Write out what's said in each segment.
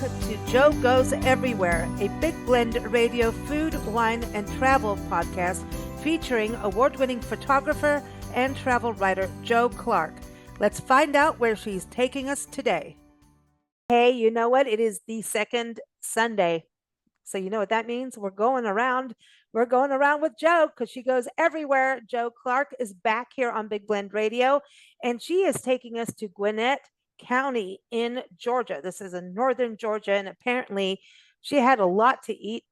to Joe Goes Everywhere, a Big Blend radio food, wine, and travel podcast featuring award-winning photographer and travel writer Joe Clark. Let's find out where she's taking us today. Hey, you know what? It is the second Sunday. So you know what that means? We're going around with Joe because she goes everywhere. Joe Clark is back here on Big Blend Radio, and she is taking us to Gwinnett County in Georgia. This is in northern Georgia, and apparently she had a lot to eat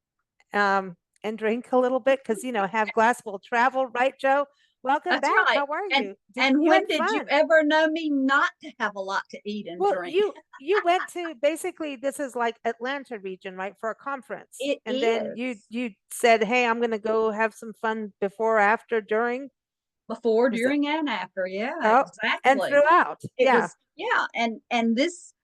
and drink a little bit because, have glass will travel, right, Joe? Welcome That's back. right. How are you? And when did you ever know me not to have a lot to eat and drink? You went to basically, this is like Atlanta region, right, for a conference. Then you said, hey, I'm going to go have some fun before, after, during. Before, during, and after. Yeah, exactly. And throughout. And this,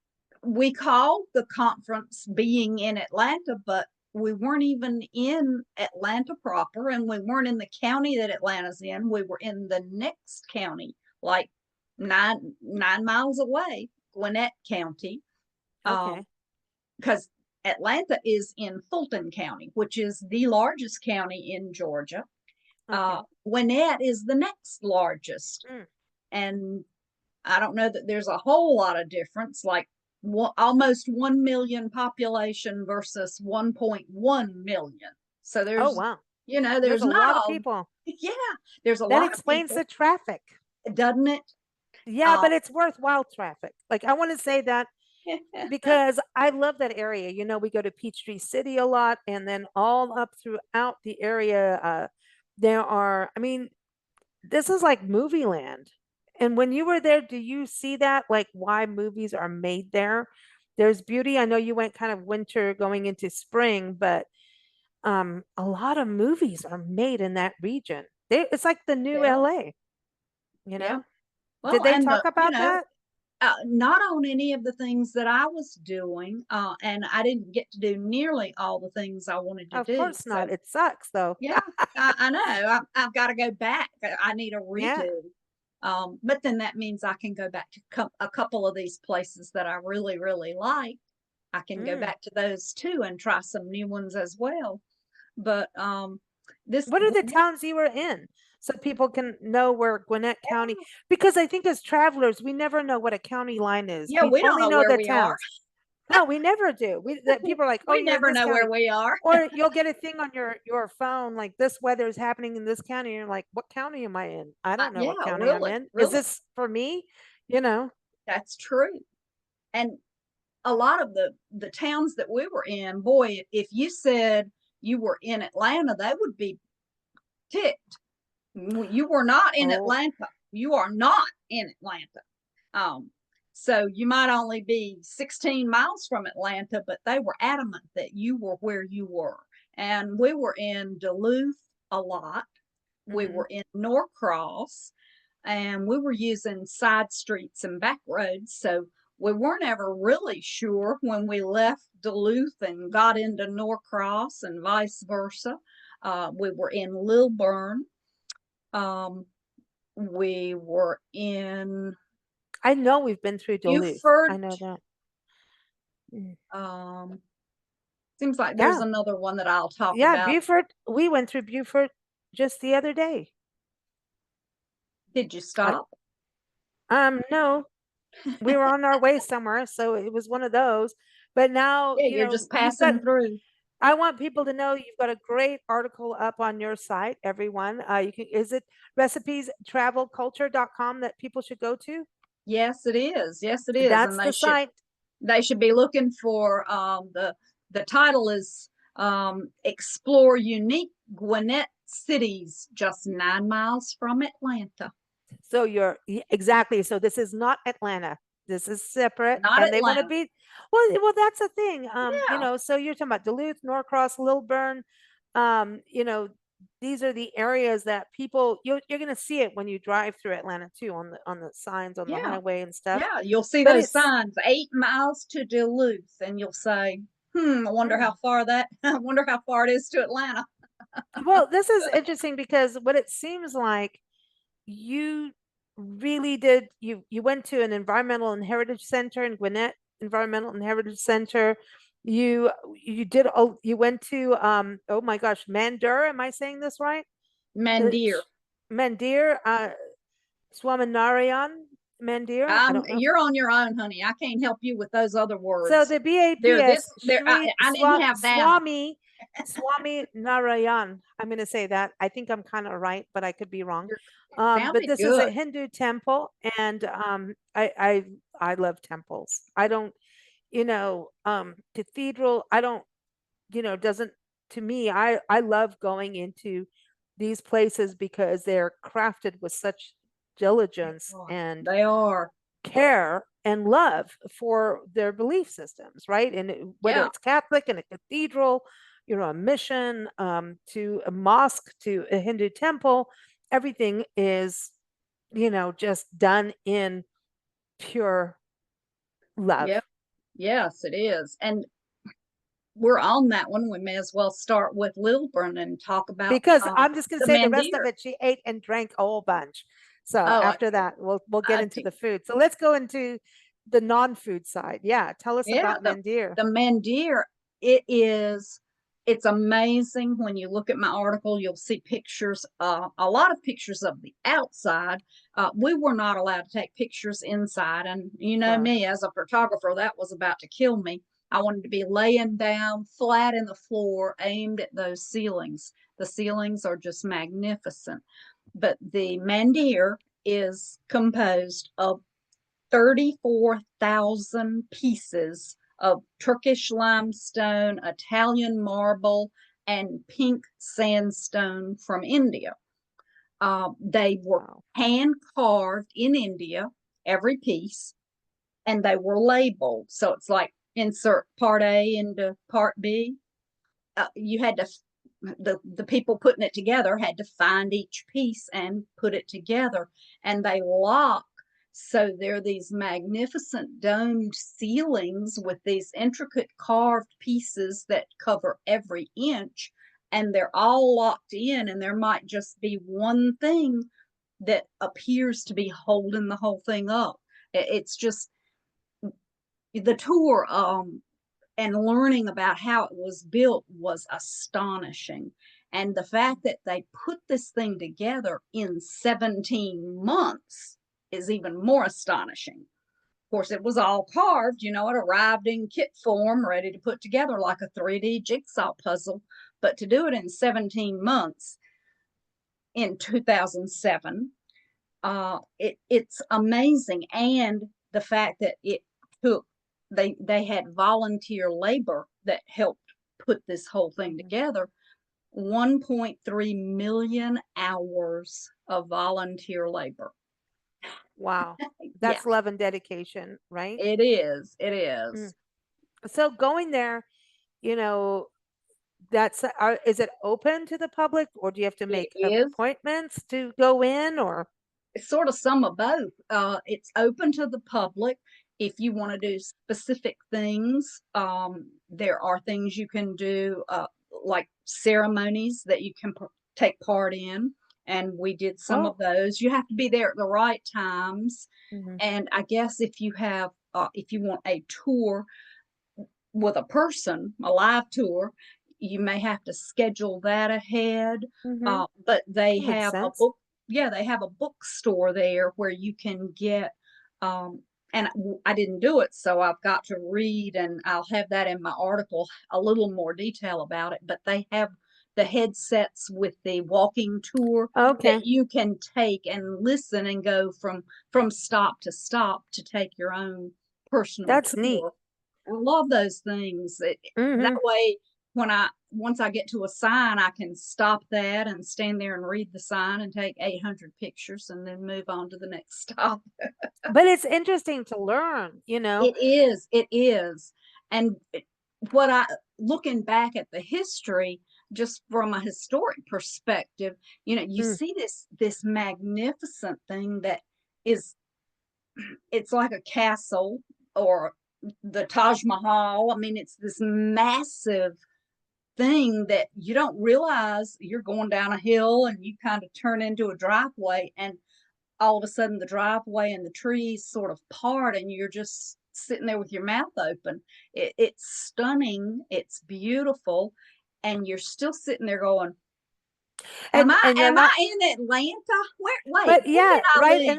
we called the conference being in Atlanta, but we weren't even in Atlanta proper, and we weren't in the county that Atlanta's in. We were in the next county, like nine miles away, Gwinnett County. Okay. Because Atlanta is in Fulton County, which is the largest county in Georgia. Okay. Gwinnett is the next largest. And I don't know that there's a whole lot of difference, like almost 1 million population versus 1.1 million. So there's, there's a lot of people. Yeah, there's a lot. That explains the traffic, doesn't it? Yeah, but it's worthwhile traffic. Like, I want to say that because I love that area. We go to Peachtree City a lot, and then all up throughout the area, there are, this is like movie land. And when you were there, do you see that, like, why movies are made there? There's beauty. I know you went kind of winter going into spring, but a lot of movies are made in that region. It's like the new LA, Yeah. Well, did they talk about that? Not on any of the things that I was doing, and I didn't get to do nearly all the things I wanted to do. Of course not. It sucks, though. Yeah, I know. I've got to go back. I need a redo. Yeah. But then that means I can go back to a couple of these places that I really, really like. I can go back to those too and try some new ones as well. But what are the towns you were in? So people can know where Gwinnett County, because I think as travelers, we never know what a county line is. Yeah, we don't know where we are. No, we never do. People are like, we never know where we are. Or you'll get a thing on your phone, like, this weather is happening in this county. And you're like, what county am I in? I don't know what county I'm in. Really? Is this for me? That's true. And a lot of the towns that we were in, boy, if you said you were in Atlanta, they would be ticked. You were not in Atlanta. You are not in Atlanta. So you might only be 16 miles from Atlanta, but they were adamant that you were where you were. And we were in Duluth a lot. We were in Norcross, and we were using side streets and back roads. So we weren't ever really sure when we left Duluth and got into Norcross and vice versa. We were in Lilburn. We were in. I know we've been through Duluth. Buford. I know that. Seems like there's another one that I'll talk about. Yeah, Buford. We went through Buford just the other day. Did you stop? No. We were on our way somewhere, so it was one of those. But now you're just passing through. I want people to know you've got a great article up on your site, everyone. Is it recipiestravelculture.com that people should go to? Yes, it is. Yes, it is. That's the site. They should be looking for the title is Explore Unique Gwinnett Cities Just 9 miles from Atlanta. So exactly. So this is not Atlanta. This is separate. Not Atlanta. They want to be well, that's the thing. So you're talking about Duluth, Norcross, Lilburn. These are the areas that people you're going to see it when you drive through Atlanta too, on the signs on the highway and stuff. Yeah, you'll see those signs, 8 miles to Duluth, and you'll say, I wonder how far it is to Atlanta. Well, this is interesting because what it seems like you really did, you went to an environmental and heritage center in Gwinnett Environmental and Heritage Center. You went to oh my gosh, Mandir, am I saying this right? The Mandir. Mandir, Swaminarayan Mandir. I don't know. You're on your own, honey. I can't help you with those other So words. the They're BAPS, this. They're. Sri I didn't have that. Swami Narayan. I'm going to say that. I think I'm kind of right, but I could be wrong. It But sounded this is good. a Hindu temple, and I love temples. I don't, cathedral. I don't, doesn't to me. I love going into these places because they're crafted with such diligence and They are. care and love for their belief systems, right? And whether Yeah. it's Catholic in a cathedral, a mission, to a mosque, to a Hindu temple, everything is, just done in pure love. Yep. Yes, it is. And we're on that one. We may as well start with Lilburn and talk about Because I'm just going to the say the rest of Mandir. it, she ate and drank a whole bunch. So Oh, after that, we'll get into think, the food. So let's go into the non-food side. Yeah, tell us yeah, about Mandir. the Mandir. It's amazing. When you look at my article, you'll see pictures, a lot of pictures of the outside. We were not allowed to take pictures inside, and you know Sure. me as a photographer, that was about to kill me. I wanted to be laying down flat in the floor, aimed at those ceilings. The ceilings are just magnificent. But the Mandir is composed of 34,000 pieces of Turkish limestone, Italian marble, and pink sandstone from India. They were hand carved in India, every piece, and they were labeled. So it's like insert part A into part B. You had to, the people putting it together had to find each piece and put it together, and they lock. So there are these magnificent domed ceilings with these intricate carved pieces that cover every inch, and they're all locked in, and there might just be one thing that appears to be holding the whole thing up. It's just the tour and learning about how it was built was astonishing. And the fact that they put this thing together in 17 months is even more astonishing. Of course, it was all carved, it arrived in kit form, ready to put together like a 3D jigsaw puzzle. But to do it in 17 months in 2007, it's amazing. And the fact that it took, they had volunteer labor that helped put this whole thing together. 1.3 million hours of volunteer labor. Wow. Yeah, That's love and dedication, right? it is. It is. So going there, you know, is it open to the public, or do you have to It make is. appointments to go in, or? It's sort of some of both. It's open to the public. If you want to do specific things, there are things you can do, like ceremonies that you can take part in. And we did some of those. You have to be there at the right times. Mhm. And I guess if you have, if you want a tour with a person, a live tour, you may have to schedule that ahead. But they That makes have a sense. book. Yeah, they have a bookstore there where you can get. And I didn't do it, so I've got to read, and I'll have that in my article, a little more detail about it. But they have the headsets with the walking tour Okay. that you can take and listen and go from stop to stop to take your own personal That's tour. neat. I love those things. That way, once I get to a sign, I can stop that and stand there and read the sign and take 800 pictures and then move on to the next stop. But it's interesting to learn, It is. It is. And looking back at the history, just from a historic perspective, you see this magnificent thing that is, it's like a castle or the Taj Mahal. I mean, it's this massive thing that you don't realize you're going down a hill and you kind of turn into a driveway, and all of a sudden the driveway and the trees sort of part, and you're just sitting there with your mouth open. It's stunning. It's beautiful. And you're still sitting there going, and you're am not, I in Atlanta? Wait, but when yeah, did I right. leave?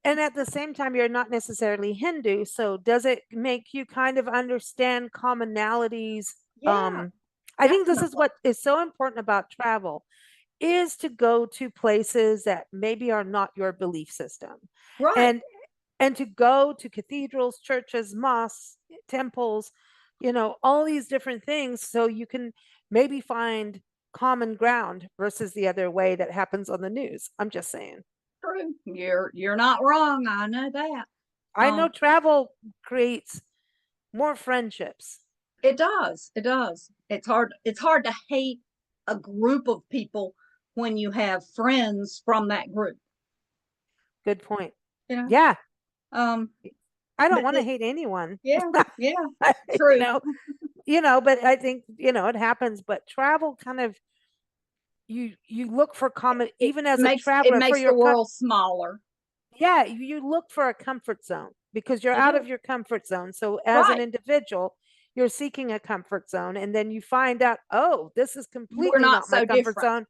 And at the same time, you're not necessarily Hindu. So does it make you kind of understand commonalities? Yeah, I think this is definitely. what is so important about travel is to go to places that maybe are not your belief system. Right. And to go to cathedrals, churches, mosques, temples, all these different things so you can maybe find common ground versus the other way that happens on the news. I'm just saying. True. You're not wrong. I know that. I know Um, travel creates more friendships. it does. It does. It's hard to hate a group of people when you have friends from that group, Good point. you know. Yeah, Um, I don't but want to hate anyone. yeah, yeah, you true. know, but I think, it happens, but travel kind of you look for common It even as a makes it traveler for makes the your world smaller. yeah, you look for a comfort zone because you're You out of do. your comfort zone. So as an Right. individual, you're seeking a comfort zone and then you find out, oh, this is We're completely not not my so comfort different. zone,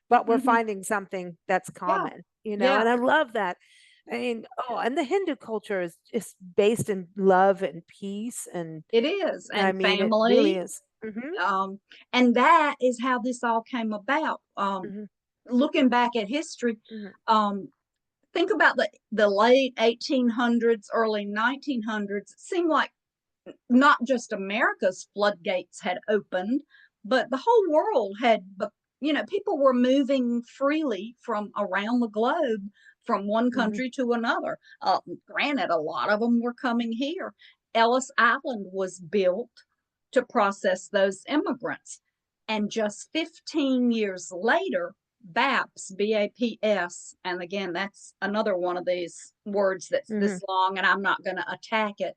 but we're Hmm. finding something that's Yeah. common, Yeah. and I love that. I mean, oh, and the Hindu culture is just based in love and peace. And It is. I And mean, it really family. is. Um, and that is how this all came about. Hmm. Looking back at history, Hmm. um, think about the late 1800s, early 1900s. It seemed like not just America's floodgates had opened, but the whole world had, people were moving freely from around the globe from one Hmm. country to another. Granted, a lot of them were coming here. Ellis Island was built to process those immigrants. And just 15 years later, BAPS, BAPS, and again, that's another one of these words that's Hmm. this long, and I'm not going to attack it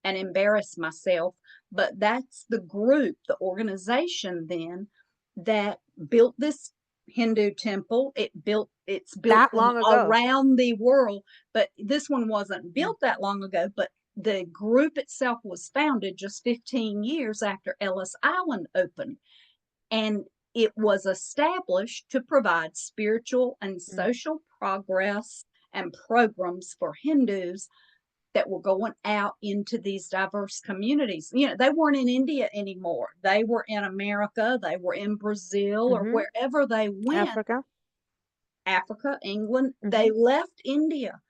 and embarrass myself. But that's the group, the organization then that built this Hindu temple. It's built That them long ago. around the world, but this one wasn't Mm. built that long ago. But the group itself was founded just 15 years after Ellis Island opened. And it was established to provide spiritual and Mm. social progress and programs for Hindus that were going out into these diverse communities. They weren't in India anymore. They were in America, they were in Brazil, or Hmm. wherever they went, Africa. Africa, England. Hmm. They left India.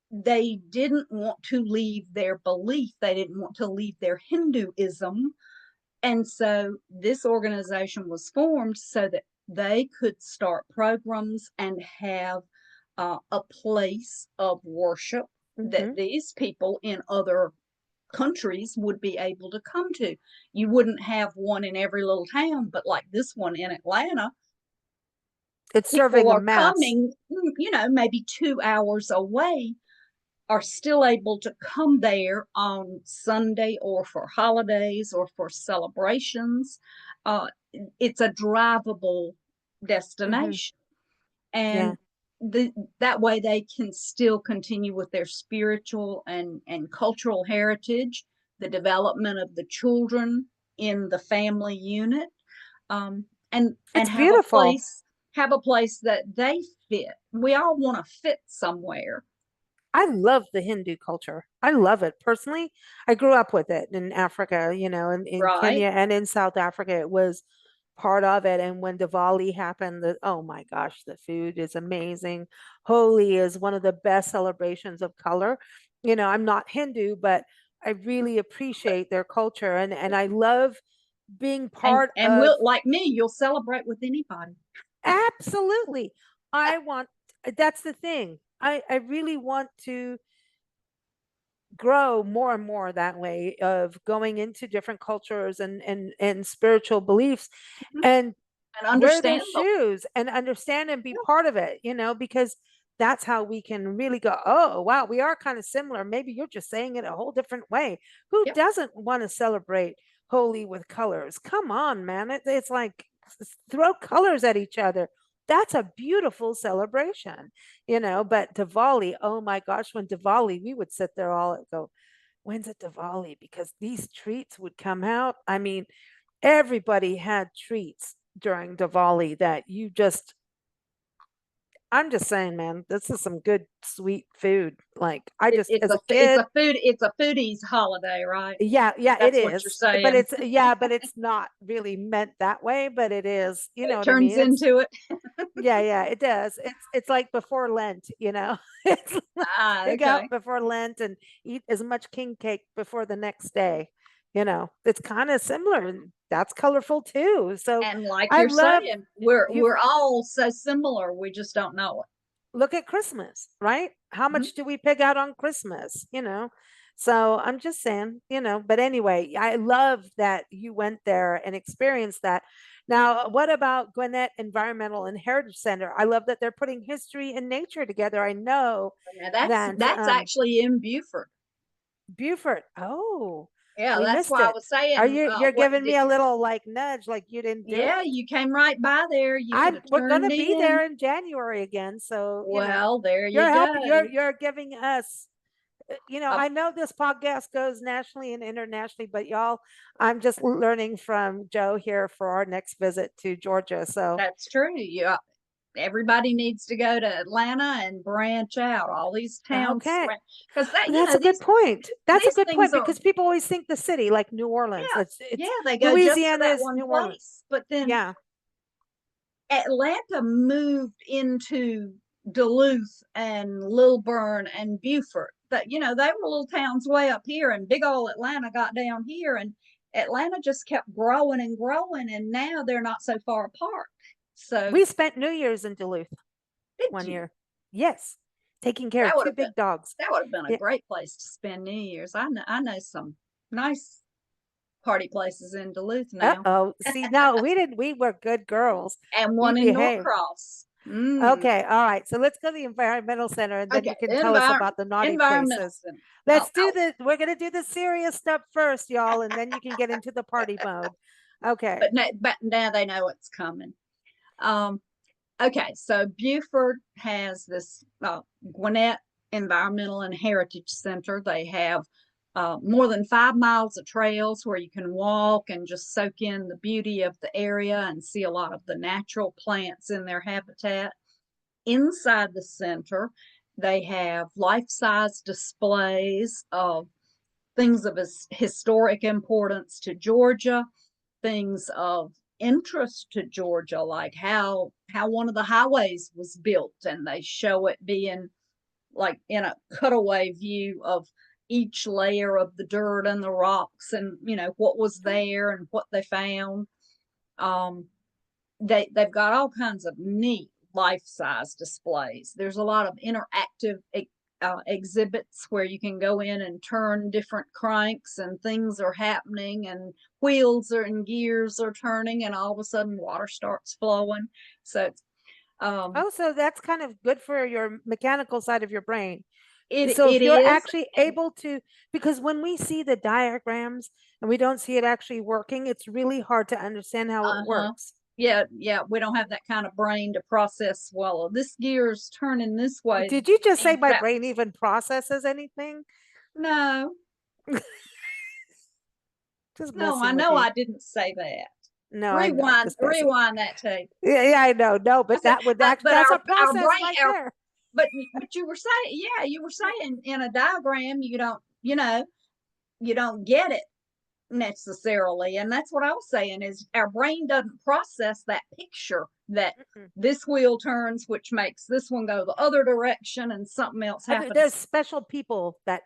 They didn't want to leave their belief, they didn't want to leave their Hinduism. And so this organization was formed so that they could start programs and have a place of worship that Hmm. these people in other countries would be able to come to. You wouldn't have one in every little town, but like this one in Atlanta, It's people serving a are mass. coming, maybe 2 hours away, are still able to come there on Sunday or for holidays or for celebrations. Uh, it's a drivable Hmm. destination. Yeah. And that way they can still continue with their spiritual and cultural heritage, the development of the children in the family unit, and It's beautiful. have a place that they fit. We all want to fit somewhere. I love the Hindu culture. I love it personally. I grew up with it in Africa, in Right. Kenya and in South Africa. It was part of it. And when Diwali happened, oh my gosh, the food is amazing. Holi is one of the best celebrations of color. I'm not Hindu, but I really appreciate their culture and I love being and part and of. will like me, you'll celebrate with anybody. Absolutely. I want, that's the thing. I really want to grow more and more that way of going into different cultures and spiritual beliefs and And wear their understand them. shoes and understand and be Yeah, part of it, because that's how we can really go, oh, wow, we are kind of similar. Maybe you're just saying it a whole different way. Who yeah. doesn't want to celebrate Holy with colors? Come on, man. It's like throw colors at each other. That's a beautiful celebration, but Diwali, oh my gosh, when Diwali, we would sit there all and go, when's it Diwali? Because these treats would come out. I mean, everybody had treats during Diwali that you just, I'm just saying, man, this is some good sweet food. Like I just, as a kid, it's a foodies holiday, right? yeah, yeah, it That's what you're is. But saying. it's, yeah, but it's not really meant that way, but it is, you know It what I turns mean? It's, into it. yeah, yeah, it does. It's like before Lent, you know. It's like Ah, pig out okay. before Lent and eat as much king cake before the next day. You know, it's kind of similar. And that's colorful too. So And like I you're love saying, you we're all so similar. We just don't know look at Christmas, right? How it. Mhm. much do we pig out on Christmas? You know. So I'm just saying, you know, but anyway, I love that you went there and experienced that. Now, what about Gwinnett Environmental and Heritage Center? I love that they're putting history and nature together. I know Now that that's actually in Buford. Beaufort. Oh, Yeah, we that's missed why I it. was Are saying you're what giving did, me a little like nudge like you didn't do yeah, it? you came right by there. You could I'm have we're gonna turned be in. there in January again, so you know, Well, there you're you go. helping you're giving us you know, Oh, I know this podcast goes nationally and internationally, but y'all, I'm just learning from Joe here for our next visit to Georgia. So, that's true. Everybody needs to go to Atlanta and branch out. All these towns, okay. because that That's a good point. That's a these good things point are, because people always think the city, like New Orleans. yeah, It's yeah, they go just to Louisiana that is one New Orleans. place. But then Yeah. Atlanta moved into Duluth and Lilburn and Beaufort. That they were little towns way up here, and big old Atlanta got down here, and Atlanta just kept growing and growing, and now they're not so far apart. So We spent New Year's in Duluth did one you? year. Yes. Taking care That of would two have been big dogs. that would have been a Yeah. great place to spend New Year's. I know some nice party places in Duluth now, Uh-oh. See, no, we didn't. We were good girls. and We one in behaved. Norcross. Okay. All right. So let's go to the environmental center and then Okay, you can the tell us about the naughty environmental places. center. Let's Oh, do the, we're going to do the serious stuff first, y'all, and then you can get into the party mode. Okay. but now they know it's coming. Um, okay, so Buford has this Gwinnett Environmental and Heritage Center. They have more than 5 miles of trails where you can walk and just soak in the beauty of the area and see a lot of the natural plants in their habitat. Inside the center, they have life-size displays of things of historic importance to Georgia, things of interest to Georgia, like how one of the highways was built, and they show it being like in a cutaway view of each layer of the dirt and the rocks, and what was there and what they found. Um, they've got all kinds of neat life-size displays. There's a lot of interactive exhibits where you can go in and turn different cranks and things are happening and wheels are and gears are turning and all of a sudden water starts flowing. So um, Oh, so that's kind of good for your mechanical side of your brain. it So it if you're is. actually able to, because when we see the diagrams and we don't see it actually working, it's really hard to understand how it Uh-huh. works. Yeah, we don't have that kind of brain to process, well, this gear's turning this way. Did you just say Means my that brain even processes anything? no, Just no, messing I with know you. I didn't say that. No, I know, Rewind, just messing. rewind that tape. Yeah, yeah, I know. No, I but said, that would actually, but that's a our process brain, right our there. but you were saying, yeah, you were saying in a diagram, you don't get it necessarily, and that's what I was saying is our brain doesn't process that picture that Mm-mm. this wheel turns, which makes this one go the other direction, and something else There's happens. special people that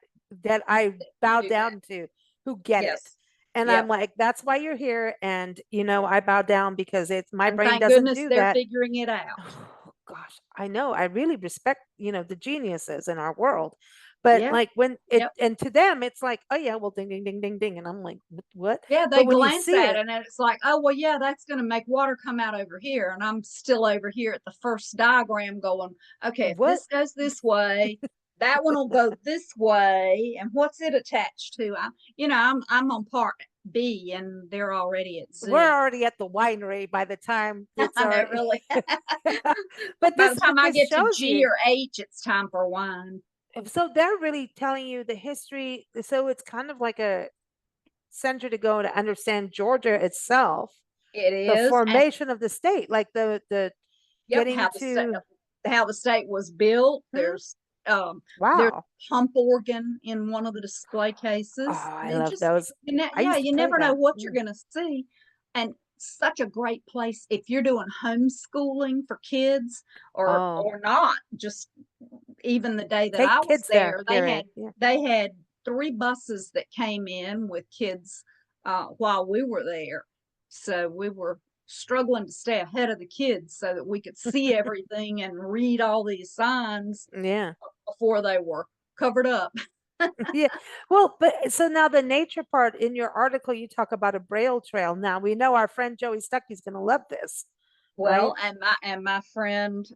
I bow Do that. down to who get it. Yes. And I'm Yep. like, that's why you're here. And I bow down because it's my And brain thank doesn't goodness do they're that. figuring it out. Oh, gosh, I know. I really respect, the geniuses in our world. But Yeah. like when it Yep. and to them it's like, oh yeah, well ding ding ding ding ding. And I'm like, what? Yeah, they But when you glance see at it it, and it's like, oh, well, yeah, that's going to make water come out over here. And I'm still over here at the first diagram going, okay, if what? this goes this way, that one will go this way. And what's it attached to? I'm on part B and they're already at We're Z. already at the winery by the time it's I know, already really. but By the this time but I this get to shows G you or H, it's time for wine. So they're really telling you the history. So it's kind of like a center to go to understand Georgia itself, It the is, and formation of the state, like the yep, getting to how the state was built. hmm? There's Wow. pump organ in one of the display Oh, cases. I It love just those. I yeah, used to you play never know that. what you're Yeah. gonna see, and such a great place if you're doing homeschooling for kids Oh, or not. Just even the day that I take was kids there, there, period. Yeah. they had 3 buses that came in with kids while we were there. So we were struggling to stay ahead of the kids so that we could see everything and read all these signs Yeah. before they were covered up. Yeah. Well, but so now the nature part in your article, you talk about a Braille trail. Now we know our friend Joey Stuckey's going to love this, right? Well, and my friend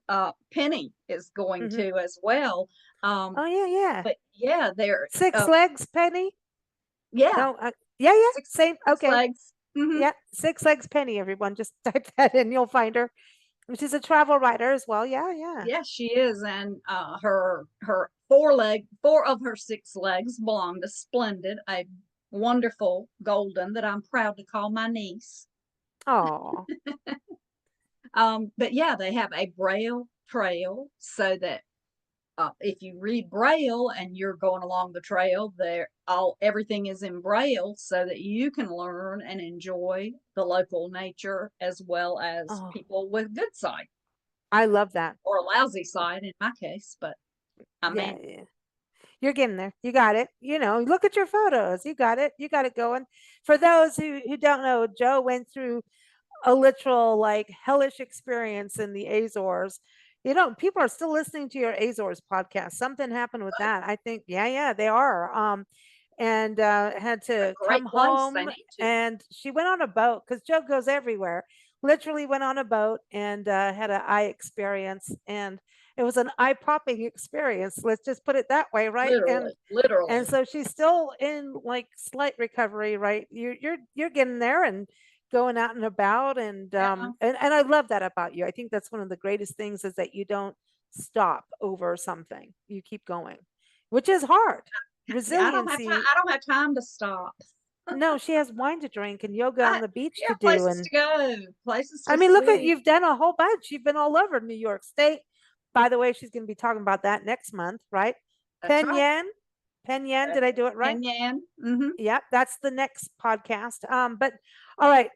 Penny is going Hmm. to as well. Oh yeah, yeah. But yeah, they're Six legs, Penny. yeah, No, yeah, yeah. six Same. six Okay. legs. Hmm. Yeah, six legs, Penny. Everyone, just type that in. You'll find her. She's a travel writer as well. Yeah, yeah. Yes, she is, and her 4 of her 6 legs belong to Splendid, a wonderful golden that I'm proud to call my niece. Oh, But yeah, they have a Braille trail so that if you read Braille and you're going along the trail, there all everything is in Braille so that you can learn and enjoy the local nature as well as oh, people with good sight I love that. or lousy sight in my case. But I Yeah, mean, yeah. You're getting there. You got it. Look at your photos. You got it. You got it going. For those who don't know, Joe went through a literal like hellish experience in the Azores. People are still listening to your Azores podcast. Something happened with that. I think, yeah, yeah, they are. And had a to come great place. They home, need to. and she went on a boat because Joe goes everywhere. Literally went on a boat and had an eye experience, and it was an eye popping experience. Let's just put it that way, right? And Literally, and literally. so she's still in like slight recovery, right? You're getting there and going out and about, and Yeah. and I love that about you. I think that's one of the greatest things is that you don't stop over something. You keep going, which is hard. Yeah, I don't have time. Resiliency. I don't have time to stop. No, she has wine to drink and yoga on I the beach yeah, to do. places And to go, places I to mean, look at see. you've done a whole bunch. You've been all over New York State. By the way, she's going to be talking about that next month, right? That's right. Penyan. Penyan, did I do it right? Penyan. Mm-hmm. Yep, that's the next podcast. But all right,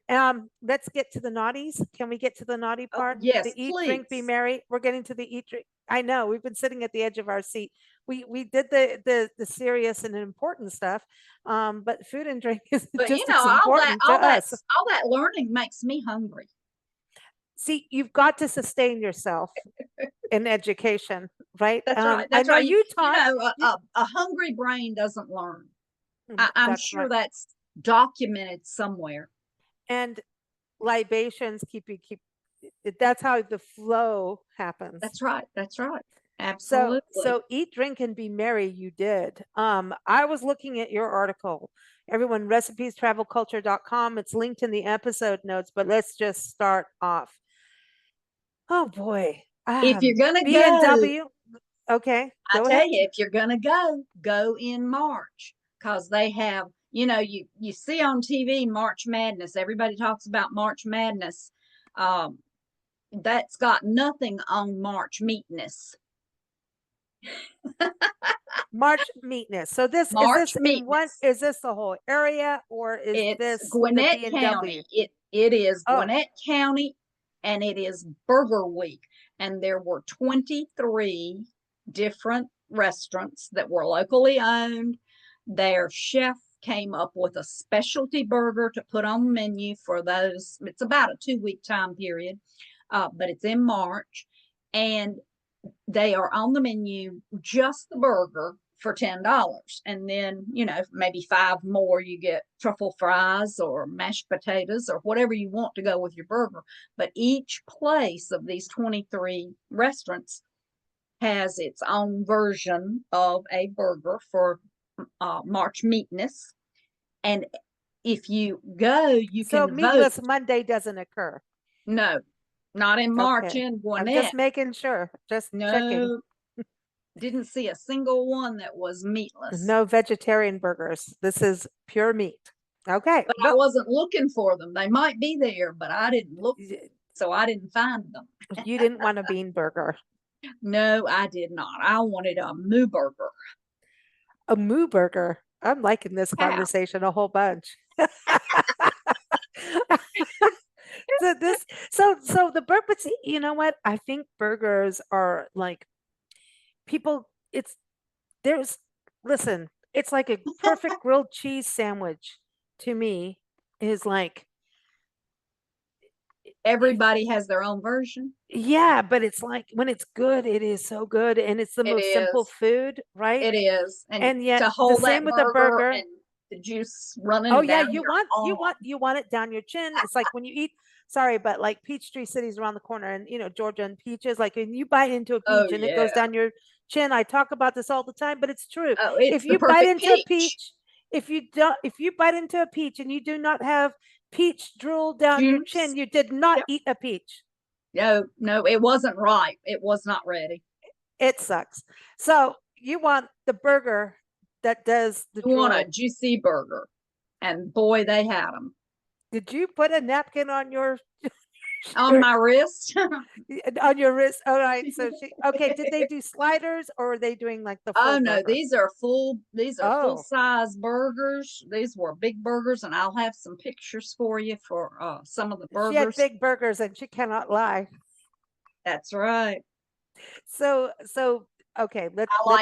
let's get to the naughties. Can we get to the naughty Oh, part? The yes, eat, drink, be please. merry. We're getting to the eat, drink. I know we've been sitting at the edge of our seat. We did the serious and important stuff, but food and drink is But just as important to us. all that learning makes me hungry. See, you've got to sustain yourself in education, right? That's right. I That's know right. you You taught. know, a hungry brain doesn't learn. I'm That's sure right. that's documented somewhere. And libations keep. That's how the flow happens. That's right. That's right. So Absolutely. so eat, drink, and be merry. You did. I was looking at your article. Everyone, recipes travelculture.com. It's linked in the episode notes, but let's just start off. Oh boy. If you're gonna go, B&W. Okay, I go tell ahead. you, if you're gonna go in March because they have, you see on TV March Madness. Everybody talks about March Madness. Um, that's got nothing on March Meatness. March Meatness. So this is March this in one Meatness. is this the whole area or is It's this the Gwinnett B&W? County. It is Oh, Gwinnett County, and it is Burger Week. And there were 23 different restaurants that were locally owned. Their chef came up with a specialty burger to put on the menu for those. It's about a 2 week time period, but it's in March, and they are on the menu just the burger for $10, and then maybe 5 more you get truffle fries or mashed potatoes or whatever you want to go with your burger. But each place of these 23 restaurants has its own version of a burger for March Meatness. And if you go, you so can vote. Meatless Monday doesn't occur. No, not in March Okay. in I'm just Gwinnett. making sure. Just checking. No, Didn't see a single one that was meatless. No vegetarian burgers. This is pure meat. Okay. But I wasn't looking for them. They might be there, but I didn't look, so I didn't find them. You didn't want a bean burger. No, I did not. I wanted a moo burger. A moo burger. I'm liking this conversation a whole bunch. So the burger, but see, you know what? I think burgers are like people, listen, it's like a perfect grilled cheese sandwich to me is like everybody has their own version. Yeah, but it's like when it's good, it is so good, and it's the most simple food, right? It is, and yet to hold the same with the burger burger. and the juice running. Oh yeah, you want it down your chin. It's like when you eat. Sorry, but like Peachtree City's around the corner, and Georgia and peaches. Like when you bite into a peach and it goes down your chin. I talk about this all the time, but it's true. If you bite into a peach, if you bite into a peach and you do not have peach drool down your chin, you did not eat a peach. No, it wasn't right. It was not ready. It sucks. So you want the burger that does the You want a juicy burger. And boy, they had them. Did you put a napkin on your on my wrist? On your wrist. All right. So okay, did they do sliders or are they doing like the full no, burger? these are full size burgers. These were big burgers, and I'll have some pictures for you for some of the burgers. She had big burgers and she cannot lie. That's right. So okay, let's go.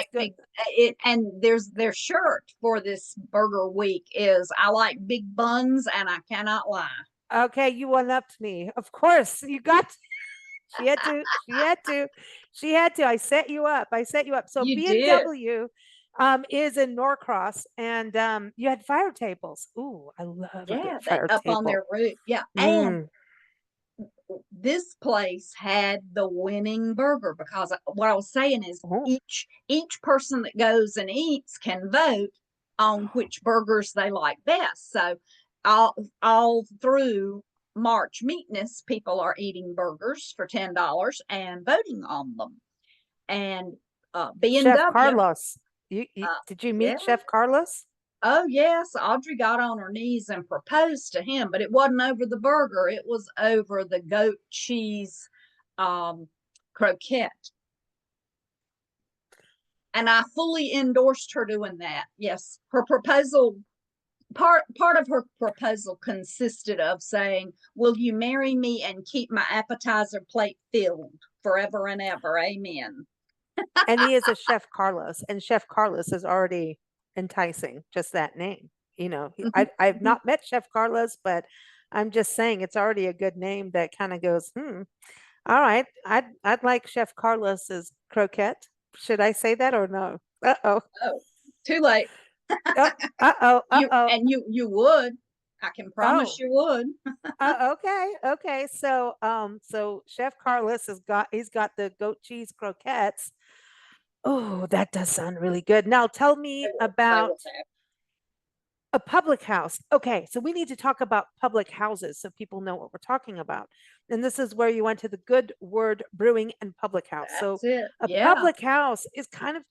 It, and their shirt for this burger week is I like big buns and I cannot lie. Okay, you one-upped me. Of course, you got to. She had to. I set you up. So B&W is in Norcross, and you had fire tables. Ooh, I love a good fire up table. On their roof. Yeah. And this place had the winning burger because what I was saying is each person that goes and eats can vote on which burgers they like best. So all through March Meatness, people are eating burgers for $10 and voting on them. And B&W, Chef Carlos, did you meet Chef Carlos? Oh yes, Audrey got on her knees and proposed to him, but it wasn't over the burger. It was over the goat cheese croquette. And I fully endorsed her doing that. Yes, her proposal, part of her proposal consisted of saying, "Will you marry me and keep my appetizer plate filled forever and ever? Amen." And he is a Chef Carlos, and Chef Carlos is already enticing, just that name. I've not met Chef Carlos, but I'm just saying it's already a good name that kind of goes, all right, I'd like Chef Carlos's croquette. Should I say that or no? Oh, too late. And you would. I can promise you would. Okay. So Chef Carlos he's got the goat cheese croquettes. Oh, that does sound really good. Now tell me about a public house. Okay, so we need to talk about public houses so people know what we're talking about. And this is where you went to the Good Word Brewing and Public House. That's so a public house is kind of,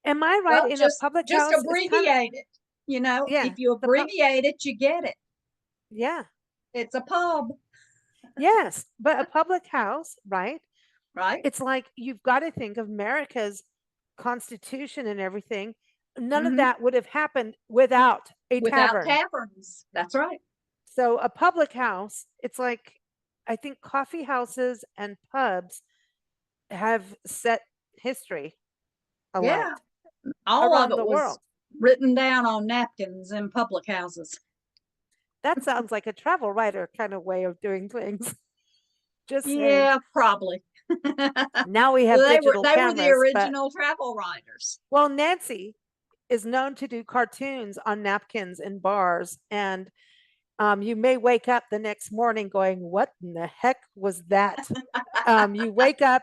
am I right? Well, a public house, just abbreviate it. If you abbreviate it, you get it. Yeah. It's a pub. Yes, but a public house, right? Right. It's like you've got to think of America's Constitution and everything. None of that would have happened without tavern. Taverns. That's right. So a public house, it's like, I think coffee houses and pubs have set history a lot. All of it was written down on napkins in public houses. That sounds like a travel writer kind of way of doing things. Just saying. Probably. Now we have digital cameras. They were the original travel writers. Well, Nancy is known to do cartoons on napkins in bars, and you may wake up the next morning going, "What in the heck was that?" You wake up,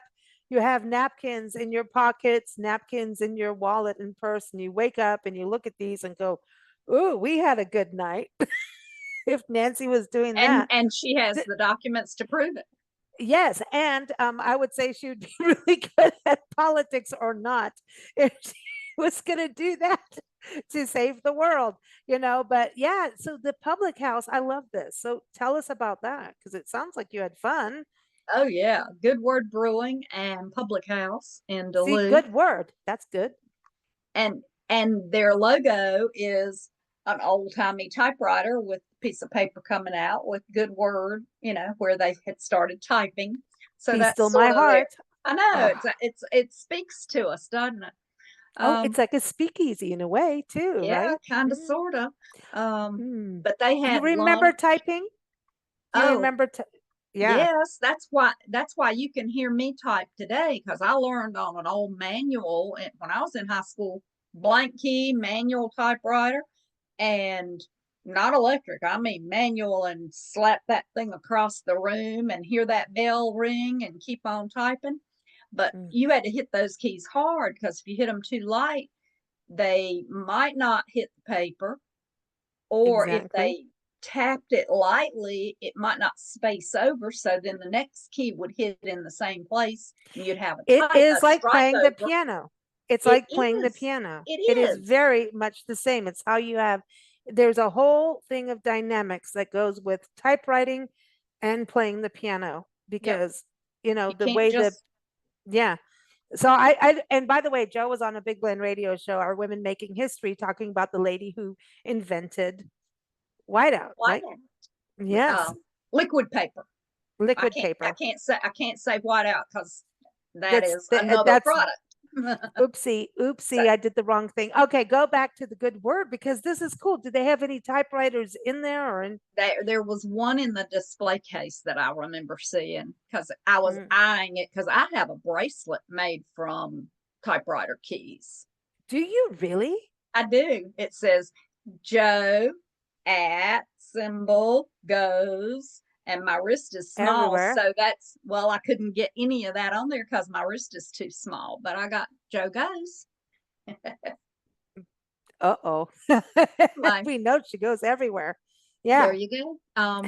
you have napkins in your pockets, napkins in your wallet and purse, and you wake up and you look at these and go, "Ooh, we had a good night." If Nancy was doing that, and she has the documents to prove it. Yes, and I would say she would be really good at politics or not if she was going to do that to save the world, But yeah, so the public house, I love this. So tell us about that because it sounds like you had fun. Oh yeah, Good Word Brewing and Public House in See, Duluth. good word. That's good. and and their logo is an old timey typewriter with a piece of paper coming out with Good Word, where they had started typing. So Be still that's my sort of their. heart. I know Oh, it speaks to us, doesn't it? oh, it's Um, like a speakeasy in a way too, yeah, right? kind of, Mm, sort of. mm. But they You had remember lunch. typing? You Oh, remember? Yeah. yes, that's why you can hear me type today because I learned on an old manual when I was in high school, blank key manual typewriter, and not electric. I mean manual, and slap that thing across the room and hear that bell ring and keep on typing. But Mm, you had to hit those keys hard because if you hit them too light, they might not hit the paper, or if exactly. they tapped it lightly, it might not space over. So then the next key would hit in the same place and you'd have It a is like strike playing the over. piano. It's It like playing the is. piano. It It is is. very much the same. It's how you have, there's a whole thing of dynamics that goes with typewriting and playing the piano Yep. because, You the can't way the, just, yeah. So and by the way, Joe was on a Big Blend radio show, Our Women Making History, talking about the lady who invented whiteout, like right? Yes, liquid paper. I liquid can't I paper. can't say I can't say white out because that is another That's product. oopsie, So oopsie, I did the wrong thing. Okay, go back to the good word because this is cool. Do they have any typewriters in there or in? there was one in the display case that I remember seeing because I was Mm. eyeing it because I have a bracelet made from typewriter keys. Do you really? I do. It says Joe at symbol goes, and my wrist is small. Everywhere. So well, I couldn't get any of that on there because my wrist is too small, but I got Joe goes. Uh-oh. Like, We know she goes everywhere. there Yeah. you go.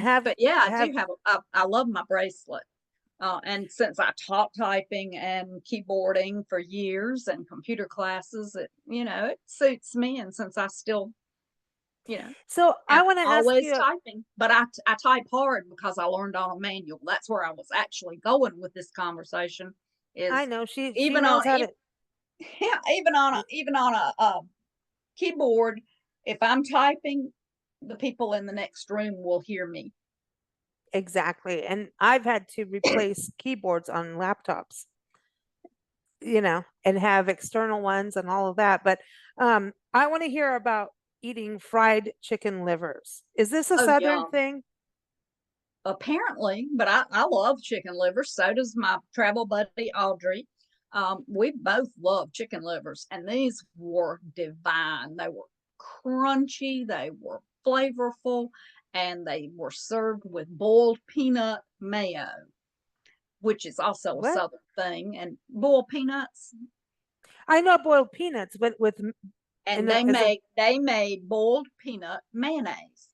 Have But yeah, I do have have, I love my bracelet. And since I taught typing and keyboarding for years and computer classes, it suits me. And since I still, you know, so I am want to ask always you, typing, but I type hard because I learned on a manual. That's where I was actually going with this conversation. I Is know she even knows on how to. yeah, even on a keyboard, if I'm typing, the people in the next room will hear me. Exactly. And I've had to replace keyboards on laptops, and have external ones and all of that. But I want to hear about eating fried chicken livers. Is this a Oh, Southern yum. thing? Apparently, but I love chicken livers. So does my travel buddy Audrey. We both love chicken livers, and these were divine. They were crunchy, they were flavorful, and they were served with boiled peanut mayo, which is also a What? southern thing. And boiled peanuts, I know boiled peanuts, but with and in a, as a they made boiled peanut mayonnaise,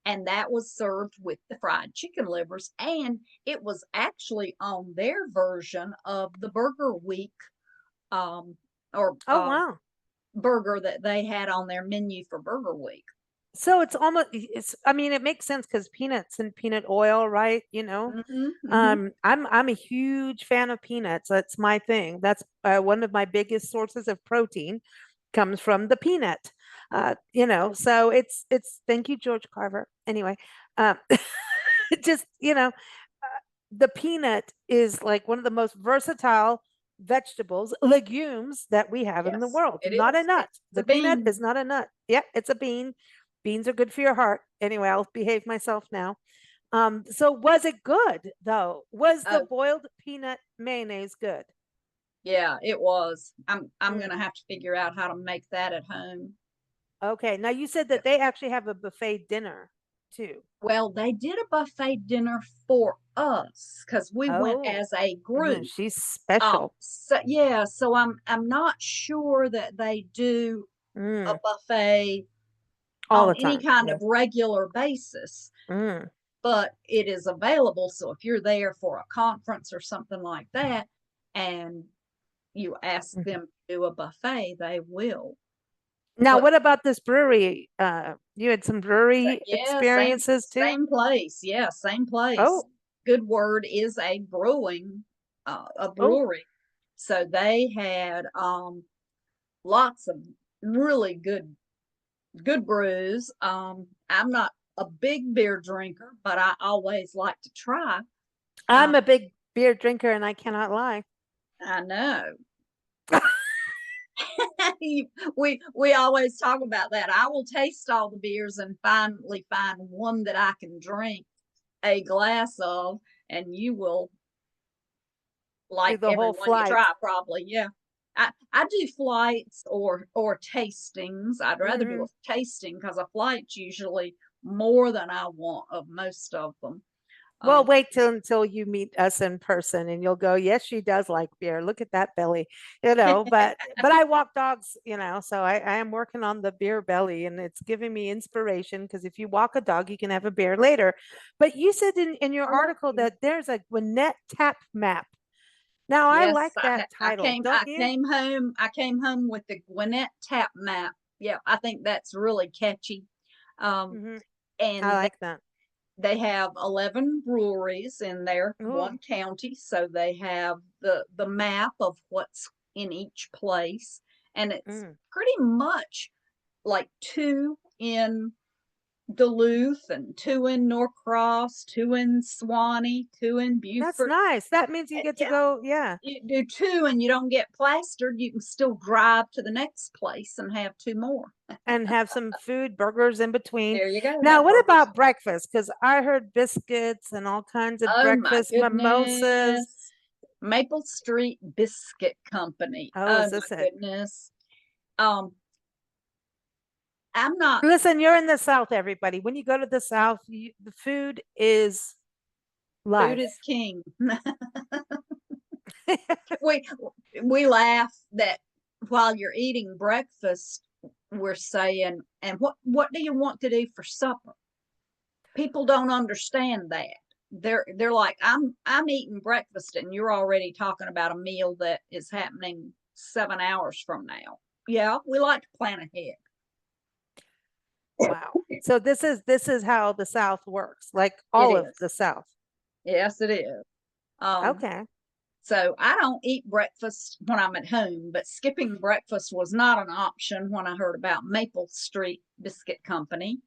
and that was served with the fried chicken livers, and it was actually on their version of the burger week, um or oh wow. burger that they had on their menu for burger week. So it's almost I mean it makes sense because peanuts and peanut oil, right? Mm-hmm, mm-hmm. I'm a huge fan of peanuts. That's my thing. That's one of my biggest sources of protein comes from the peanut. So it's thank you, George Carver. Anyway, um, just the peanut is like one of the most versatile vegetables, legumes that we have in the Yes, world. it Not a is. nut. It's a The peanut bean. is not a nut. Yeah, it's a bean. Beans are good for your heart. Anyway, I'll behave myself now. So was it good though? Was the Oh boiled peanut mayonnaise good? yeah, it was. I'm Mm. gonna have to figure out how to make that at home. Okay. Now you said that they actually have a buffet dinner too. Well, they did a buffet dinner for us because we went Oh, as a group. she's special. So yeah, so I'm not sure that they do a Mm, buffet all on the any time. kind Yeah. of regular basis, Mm. but it is available. So if you're there for a conference or something like that, and you ask them to do a buffet, they will. Now, But what about this brewery? You had some brewery yeah, experiences too? same place. Yeah, same place. Oh, Good Word is a a oh, brewery. So they had lots of really good brews. I'm not a big beer drinker, but I always like to try. I'm a big beer drinker and I cannot lie. I know. We always talk about that. I will taste all the beers and finally find one that I can drink a glass of, and you will Do like the whole everyone you flight. try, probably. Yeah. I do flights or tastings. I'd rather do Hmm. a tasting because a flight's usually more than I want of most of them. Well, Um, wait till until you meet us in person and you'll go, yes, she does like beer. Look at that belly, but I walk dogs, so I am working on the beer belly and it's giving me inspiration because if you walk a dog, you can have a beer later. But you said in your article that there's a Gwinnett tap map. Now I yes, like that title, don't you? I came home with the Gwinnett tap map. Yeah, I think that's really catchy. Um, Hmm. I and like that. they have 11 breweries in their Ooh, one county, so they have the map of what's in each place, and it's mm. pretty much like two in Duluth and two in Norcross, two in Swanee, two in That's Beaufort. nice. That means you get to Yeah, go, yeah, you do two and you don't get plastered, you can still drive to the next place and have two more. and have some food, burgers in between. There you go, Now, have what burgers. about breakfast? Because I heard biscuits and all kinds of Oh my breakfast, mimosas. goodness. Maple Street Biscuit Company. Oh, Oh is my this it? goodness. Um, I'm not, Listen, you're in the South, everybody. When you go to the South, the food is food life. is king. we we laugh that while you're eating breakfast, we're saying, and what do you want to do for supper? People don't understand that. They're like, I'm eating breakfast and you're already talking about a meal that is happening 7 hours from now. Yeah, we like to plan ahead. Wow. So this is how the South works, like It all of is. the South. Yes, it is. Um, Okay. so I don't eat breakfast when I'm at home, but skipping breakfast was not an option when I heard about Maple Street Biscuit Company.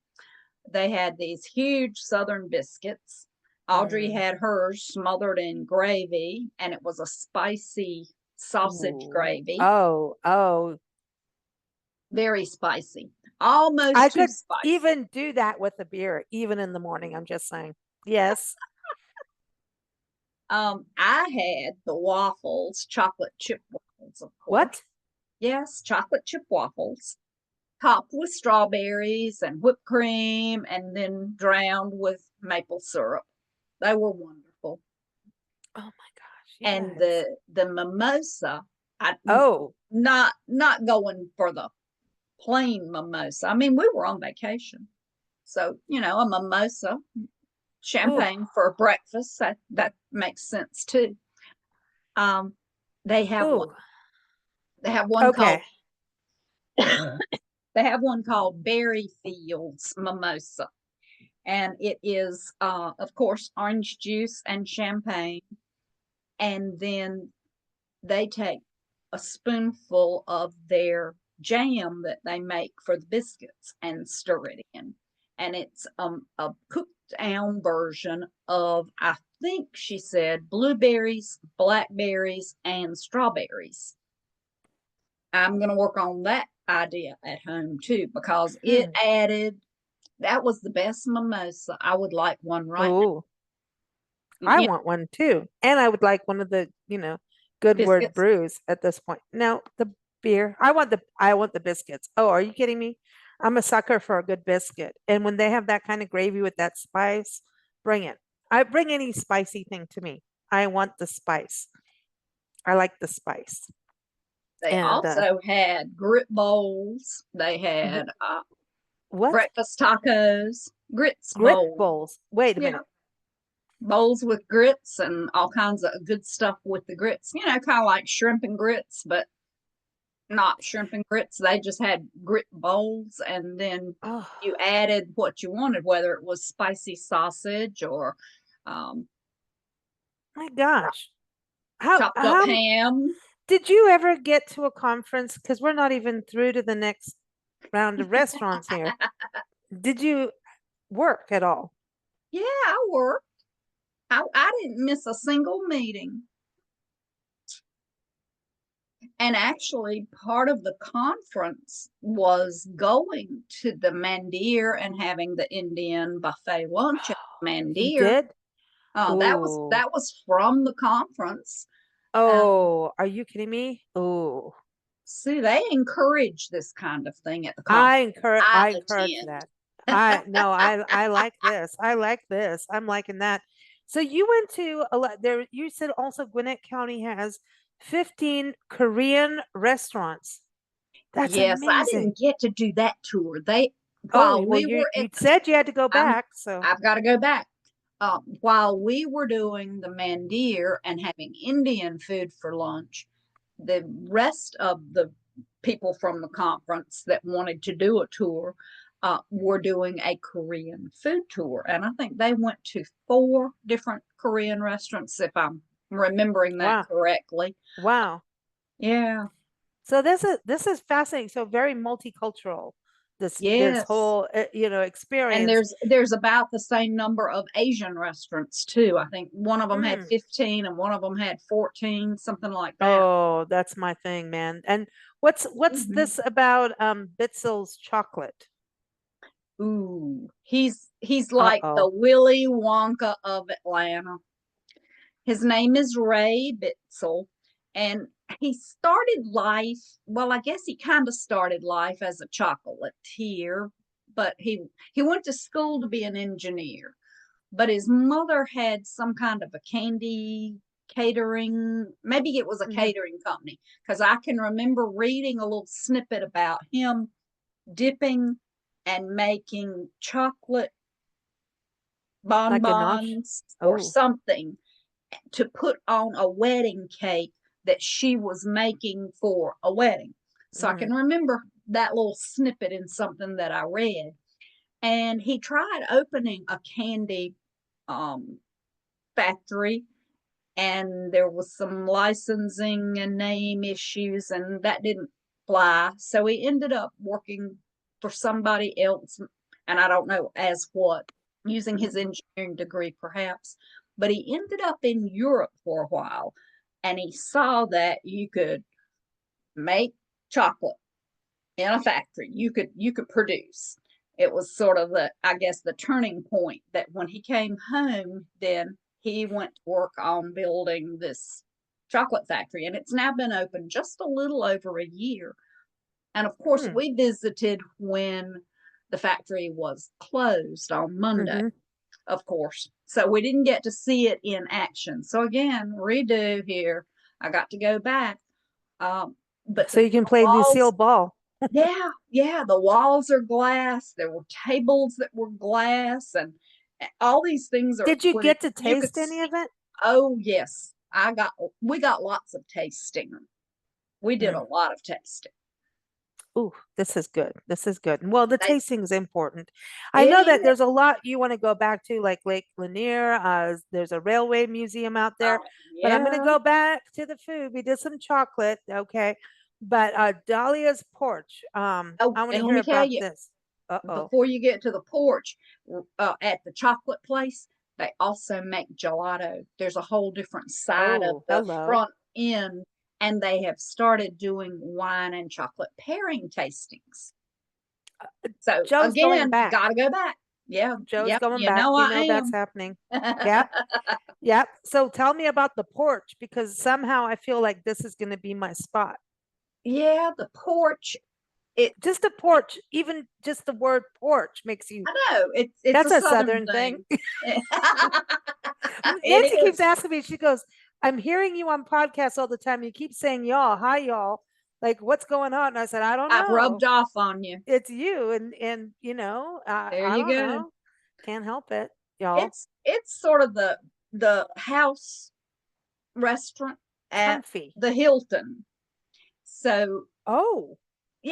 They had these huge southern biscuits. Audrey Mm. had hers smothered in gravy, and it was a spicy sausage Ooh. gravy, Oh, oh. very spicy, I almost too could spicy. even do that with a beer, even in the morning. I'm just saying. Yes. I had the waffles, chocolate chip waffles, of course. What? Yes, chocolate chip waffles, topped with strawberries and whipped cream, and then drowned with maple syrup. They were wonderful. Oh my gosh, you And guys. the mimosa, I Oh, not going for the plain mimosa. I mean, we were on vacation, so a mimosa, ooh, champagne for breakfast. That makes sense too. Um, they have one. ooh. They have one called Okay. they have one called Berry Fields Mimosa, and it is, of course, orange juice and champagne, and then they take a spoonful of their jam that they make for the biscuits and stir it in. And it's a cooked down version of, I think she said, blueberries, blackberries, and strawberries. I'm going to work on that idea at home too because it Hmm. added, that was the best mimosa. I would like one right Ooh, now. I Yeah, want one too. And I would like one of the, good word biscuits. brews at this point. Now, the beer, I want the biscuits. Oh, are you kidding me? I'm a sucker for a good biscuit. And when they have that kind of gravy with that spice, bring it. I bring any spicy thing to me. I want the spice. I like the spice. They And also had grit bowls. They wh- had what? breakfast tacos. grits Grit bowl. bowls. Wait a Yeah, minute. bowls with grits and all kinds of good stuff with the grits. Kind of like shrimp and grits, but not shrimp and grits. They just had grit bowls, and then Oh you added what you wanted, whether it was spicy sausage or um, my gosh. How chopped up how ham. did you ever get to a conference? Because we're not even through to the next round of restaurants here. Did you work at all? Yeah, I worked. I didn't miss a single meeting. And actually, part of the conference was going to the Mandir and having the Indian buffet lunch at You Mandir. did? That was Oh, that was from the conference. oh, are you kidding me? Oh, See, they encourage this kind of thing at the conference I I encourage attend. that. I no, I like this. I like this. I'm liking that. So you went to a lot there. You said also Gwinnett County has 15 Korean restaurants. That's Yes, I amazing. didn't get to do that tour. They Oh, while well, we were you at the said you had to go I'm back, so I've got to go back. While we were doing the mandir and having Indian food for lunch, the rest of the people from the conference that wanted to do a tour were doing a Korean food tour. And I think they went to 4 different Korean restaurants, if I'm remembering that wow, correctly. wow. Yeah, So this is fascinating. So very multicultural. This yes. whole And experience. there's about the same number of Asian restaurants too. I think one of them had Mm. 15 and one of them had 14, something like that. Oh, that's my thing, man. And what's Mhm. this about Bitzel's chocolate? Ooh, he's like the Uh-oh. Willy Wonka of Atlanta. His name is Ray Bitzel, and he started life. Well, I guess he kind of started life as a chocolatier, but he went to school to be an engineer. But his mother had some kind of a candy catering, maybe it was a Hmm. catering company, because I can remember reading a little snippet about him dipping and making chocolate Like ganache? bonbons or Oh. something to put on a wedding cake that she was making for a wedding. So I Mm. can remember that little snippet in something that I read. And he tried opening a candy um, factory, and there was some licensing and name issues, and that didn't fly. So he ended up working for somebody else, and I don't know as what, using his engineering degree perhaps. But he ended up in Europe for a while, and he saw that you could make chocolate in a factory. You could produce. It was sort of the, I guess, the turning point that when he came home, then he went to work on building this chocolate factory, and it's now been open just a little over a year. And of course, Hmm. we visited when the factory was closed on Monday, Mm-hmm. of course. So we didn't get to see it in action. So again, redo here. I got to go back. But So the you can play Lucille walls, Ball. yeah, yeah, the walls are glass. There were tables that were glass, and all these things are Did you where get to you could taste any see. of it? Oh yes, we got lots of tasting. We did a Mm. lot of tasting. Ooh, this is good. This is good. Well, the They, tasting is important. I it know that is. there's a lot you want to go back to, like Lake Lanier. There's a railway museum out there, but I'm going to Yeah. go back to the food. We did some chocolate, okay, but Dahlia's porch. Oh, I want to and let hear me tell about you, this. Uh-oh. before you get to the porch, at the chocolate place, they also make gelato. There's a whole different side of Oh, the hello. front end, and they have started doing wine and chocolate pairing tastings. So Joe's going again, back. gotta go back. Yeah, Joe's yep, going you back. know You I know that's am. happening. Yep. Yep. So tell me about the porch because somehow I feel like this is going to be my spot. Yeah, the porch. It. Just a porch, even just the word porch makes you, I know it's that's a a southern Southern thing. thing. Nancy It keeps is. asking me, she goes, I'm hearing you on podcasts all the time. You keep saying y'all, hi y'all. Like, what's going on? And I said, I don't I've know. rubbed off on you. It's you. And I There you don't go. know. Can't help it, y'all. It's sort of the house restaurant at Comfy. the Hilton. So Oh,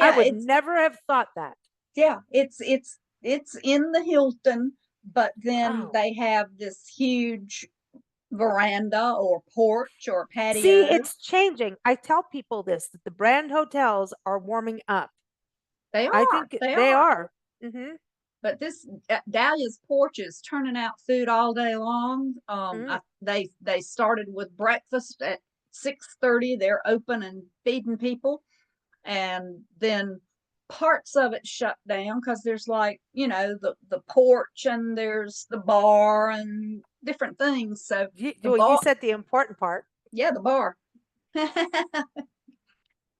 I yeah, would never have thought that. it's in the Hilton, but then Wow. they have this huge veranda or porch or See, patio. it's changing. I tell people this that the brand hotels are warming up. They I are, think they they are. are. Hmm. But this Dahlia's porch is turning out food all day long. Mm. They started with breakfast at 6:30. They're open and feeding people, and then parts of it shut down because there's like the porch and there's the bar and different things. So the Well, you bar, said the important part. yeah, the bar.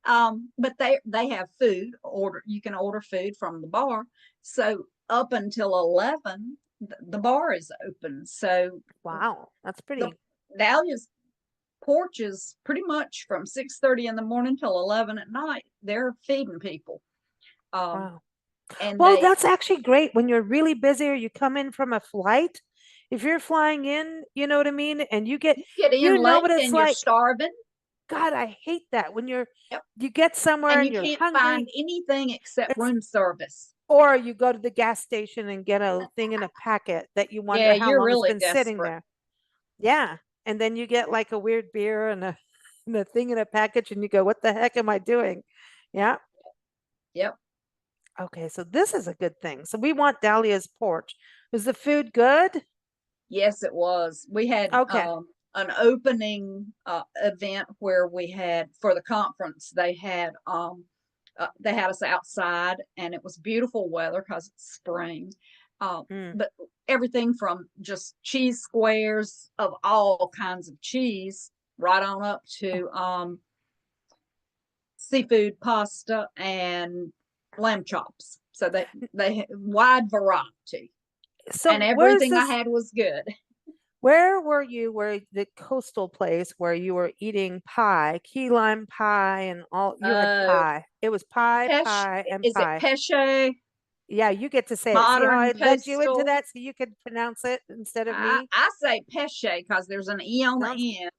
But they have food order. You can order food from the bar. So up until 11, the bar is open. So Wow, that's the pretty. Dahlia's porch is pretty much from 6:30 in the morning till 11 at night. They're feeding people. Um, Wow. and Well, they that's actually great when you're really busy or you come in from a flight. If you're flying in, you know what I mean, and you get in you know late what it's and you're like. starving. God, I hate that when Yep. you get somewhere And and you you're can't hungry. find anything except It's room service. or you go to the gas station and get a thing in a packet that you Yeah, wonder how you're long it's really been sitting desperate. there. Yeah. And then you get like a weird beer and and a thing in a package and you go, what the heck am I doing? Yeah. Yep. Okay. So this is a good thing. So we want Dahlia's porch. Was the food good? Yes, it was. We had Okay. an opening event where we had for the conference. They had us outside, and it was beautiful weather because it's spring. Mm. But everything from just cheese squares of all kinds of cheese, right on up Oh. to seafood pasta and lamb chops. So they had wide variety, and So where's everything I this? had was good. Where were you? Where the coastal place where you were eating pie, key lime pie, and all? You had Uh, pie. It was pie, Pesh, pie, and is it pie. Peche? Yeah, you get to say it. See how Modern I led you into postal. that so you could pronounce it instead of me? I say Peche because there's an E on Sounds the end.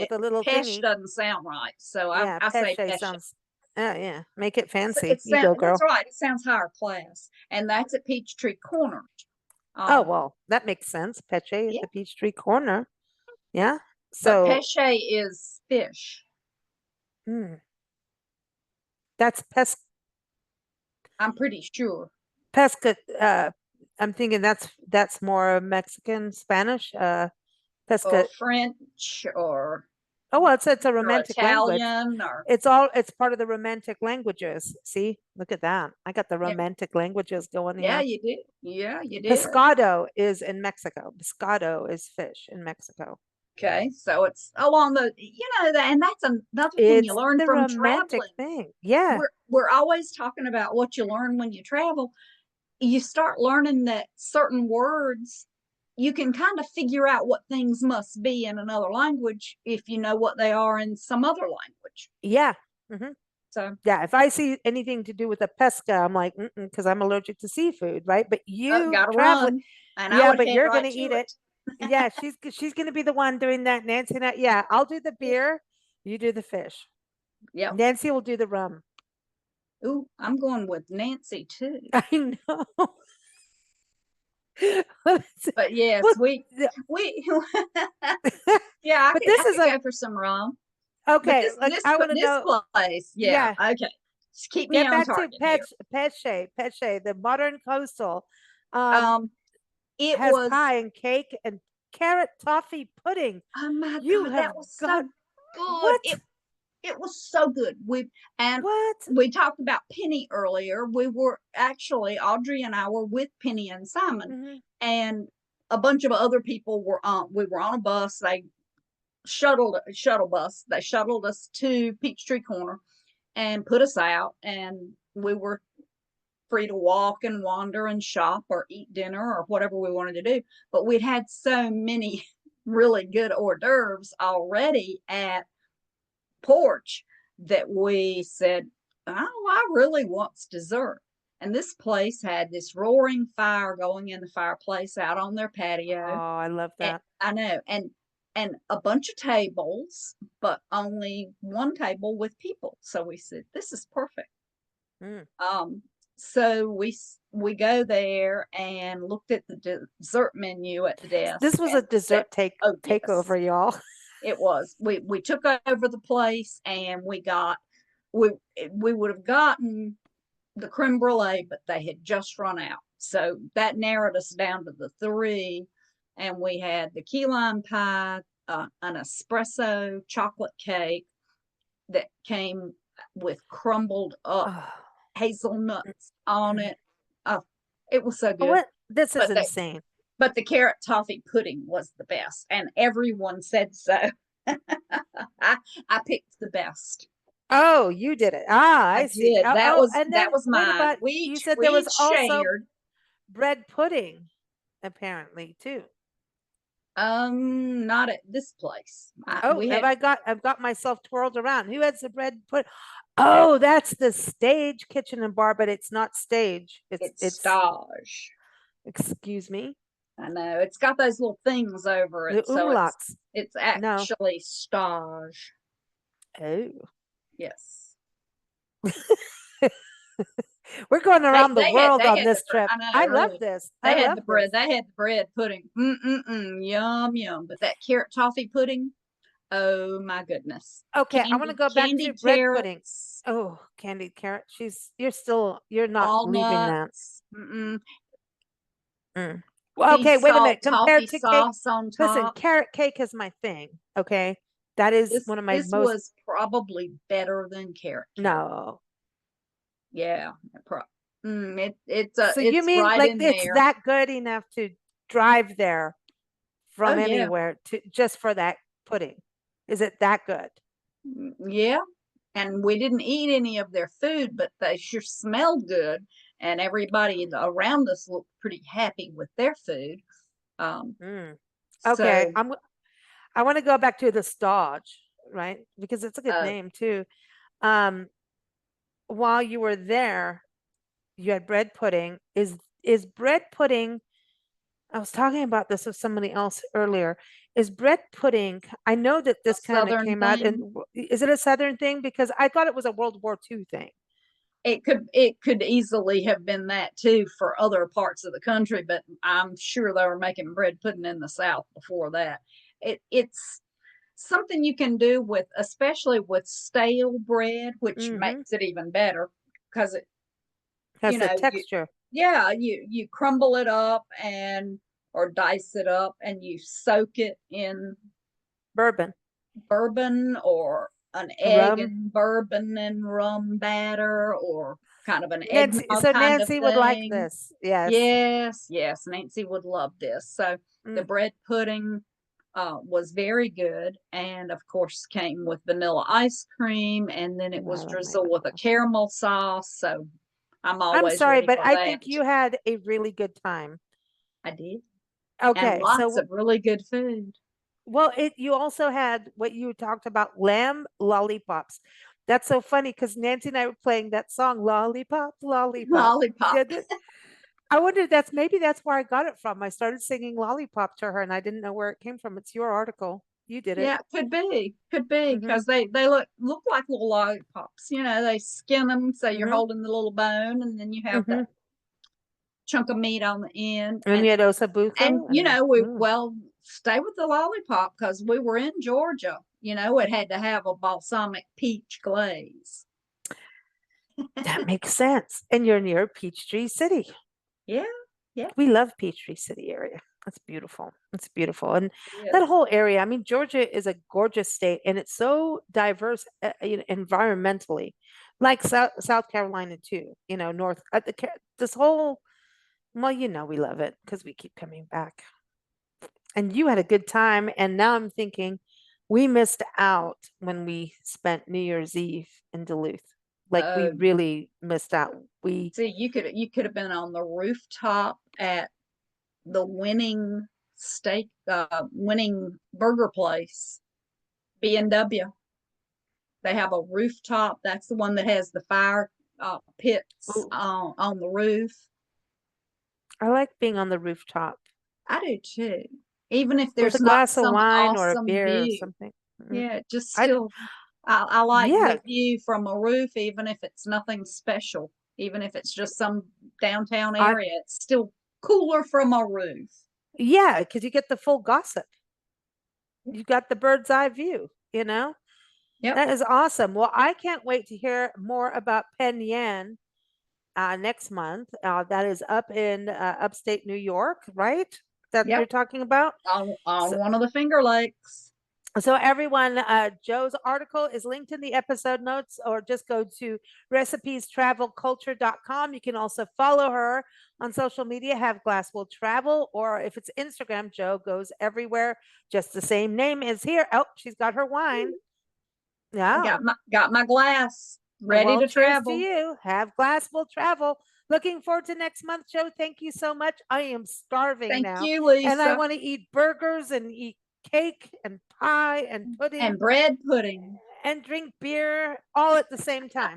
with a little Pesh thingy. doesn't sound right, so Yeah, I say peche Peche. sounds. Yeah, make it fancy. It You sound, go, that's girl. right. It sounds higher class, and that's at Peachtree Corner. Oh, Um, well, that makes sense. Peche at yeah, the Peachtree Corner. Yeah. but So, Peche is fish. hmm, that's I'm pretty sure, pesca. I'm thinking that's more Mexican, Spanish. or Pesca. French, Oh, well, it's a or romantic language. Italian, or It's part of the romantic languages. See, look at that. I got the yeah, romantic languages going yeah, here. you did. Yeah, you did. Pescado is in Mexico. Pescado is fish in Mexico. Okay, so it's along and that's another thing you It's learn the from romantic traveling. thing. Yeah. We're always talking about what you learn when you travel. You start learning that certain words you can kind of figure out what things must be in another language if you know what they are in some other language. Yeah. Hmm. So, Yeah. If I see anything to do with a pesca, I'm like, because I'm allergic to seafood, right? But you gotta travel, run, and I yeah, would but head you're right gonna to eat it. it. Yeah, she's gonna be the one doing that, Nancy. Yeah, I'll do the beer, you do the fish. Yep. Nancy will do the rum. Ooh, I'm going with Nancy too. I know. But yes, Well, we yeah, but I this is could a go for some rum. But okay. this Like this I want to this know. place, yeah, Yeah, okay. Just keep me get on back to target here. Peche, the modern coastal. Um, Um, it has was pie and cake and carrot toffee pudding. oh my You god, have that was got so good. what? It was so good. And What? we talked about Penny earlier. We were actually Audrey and I were with Penny and Simon, Hmm. and a bunch of other people were on. We were on a bus. They shuttle bus. They shuttled us to Peachtree Corner and put us out, and we were free to walk and wander and shop or eat dinner or whatever we wanted to do. But we'd had so many really good hors d'oeuvres already at porch that we said, oh, I really want dessert. And this place had this roaring fire going in the fireplace out on their Oh, patio. I love that. I know, and a bunch of tables, but only one table with people. So we said, this is perfect. Mm. So we go there and looked at the dessert menu at the desk. This was a And said, dessert oh yes, takeover, y'all. it was. We took over the place, and we would have gotten the creme brulee, but they had just run out. So that narrowed us down to the three. And we had the key lime pie, an espresso chocolate cake that came with crumbled up Oh, hazelnuts on it. Oh, it was so good. what? This is But the insane. but the carrot toffee pudding was the best, and everyone said so. I picked the best. Oh, you did it. Ah, I I see. did. Oh, That oh, was and that then was what mine. about you said We there was each also shared. bread pudding, apparently, too. Not at this place. Oh, We had I've got myself twirled around. Who has the bread put? Oh, that's the stage kitchen and bar, but it's not stage. it's It's stage. excuse me. I know it's got those little things over The it, so umlauts. it's No. actually stage. Oh. Yes, We're going around the world they on had the this trip. I know I love really this. I they had love the this. bread. They had the bread pudding. Yum yum. But that carrot toffee pudding. Oh my goodness. Okay, I want to go back to Candied bread pudding. carrots, Oh, candied carrot. You're not leaving that. walnuts, Mm. Well, sea okay, wait a salt, minute. toffee Compared to cake, sauce on listen, top. carrot cake is my thing. Okay, that is one of my This most. was probably better than carrot cake. No. Yeah, So you it's mean right like in it's there. that good enough to drive there Oh from yeah, anywhere to just for that pudding? Is it that good? yeah. And we didn't eat any of their food, but they sure smelled good, and everybody around us looked pretty happy with their food. Um, Mm. Okay, so I want to go back to the Stodge, right? Because it's a good uh, name too. Um, while you were there, you had bread pudding. Is bread pudding? I was talking about this with somebody else earlier. Is bread pudding? I know that a this kind of southern came out, thing. and is it a Southern thing? Because I thought it was a World War II thing. It could easily have been that too for other parts of the country, but I'm sure they were making bread pudding in the South before that. It's something you can do with, especially with stale bread, which Mm-hmm. makes it even better because it, Has you the know, texture. you crumble it up and or dice it up and you soak it in Bourbon, bourbon or an egg rum. and bourbon and rum batter or kind of an Nancy, eggnog so kind of Nancy would like thing. this. Yes. Yes, yes, Nancy would love this. So the Mm. bread pudding was very good, and of course came with vanilla ice cream, and then it I was love my drizzled with a vanilla. caramel sauce. So I'm I'm always sorry, ready but for I that. think you had a really good time. I did, and Okay, lots so of really good food. well, it you also had what you talked about, lamb lollipops. That's so funny because Nancy and I were playing that song, Lollipop, Lollipop. Lollipop. Yeah, I wonder if that's maybe that's where I got it from. I started singing Lollipop to her and I didn't know where it came from. It's your article. You did it. Yeah, could be, Mm-hmm. because they look like little lollipops. You know, they skin them so you're Mm-hmm. holding the little bone, and then you have Mm-hmm. the chunk of meat on the end. And you had And osabuco you and know, we well stay with the lollipop because we were in Georgia. You know, it had to have a balsamic peach glaze. that makes sense. And you're near Peachtree City. Yeah, yeah, We love Peachtree City area. That's beautiful. It's beautiful. And that yes. whole area, I mean, Georgia is a gorgeous state and it's so diverse environmentally, like South Carolina too, North, this whole, well, we love it because we keep coming back. And you had a good time. And now I'm thinking we missed out when we spent New Year's Eve in Duluth. Like we Uh, really missed out. We, See, you could have been on the rooftop at the winning burger place, B&W. They have a rooftop. That's the one that has the fire pits Ooh, on the roof. I like being on the rooftop I do too. Even if with a there's not glass of some wine or a awesome beer or view. something. Mm. Yeah, just I still, I like Yeah, the view from a roof, even if it's nothing special, even if it's just some downtown I area, it's still cooler from a roof. yeah, because you get the full gossip. You got the bird's eye view, you know? Yep, That is awesome. Well, I can't wait to hear more about Penn Yan next month. That is up in upstate New York, right? That you're yep, talking about. on So, one of the Finger Lakes. so everyone, Joe's article is linked in the episode notes, or just go to recipestravelculture.com. You can also follow her on social media, Have Glass Will Travel, or if it's Instagram, Joe Goes Everywhere, just the same name as here. Oh, she's got her wine. I Yeah. got my glass ready Well, to cheers to travel. you. Have Glass Will Travel. Looking forward to next month, Joe. Thank you so much. I am starving Thank now, you, and I Lisa. want to eat burgers and eat cake and pie and And pudding bread pudding. and drink beer all at the same time.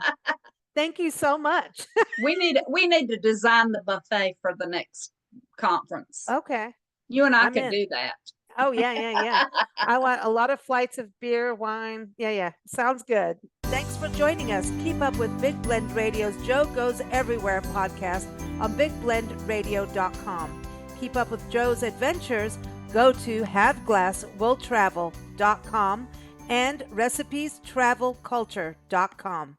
Thank you so much. We need to design the buffet for the next conference. Okay, You and I I'm could in. do that. Oh, yeah, yeah, yeah. I want a lot of flights of beer, wine. Yeah, yeah. Sounds good. Thanks for joining us. Keep up with Big Blend Radio's Joe Goes Everywhere podcast on bigblendradio.com. Keep up with Joe's adventures. Go to haveglasswilltravel.com and recipestravelculture.com.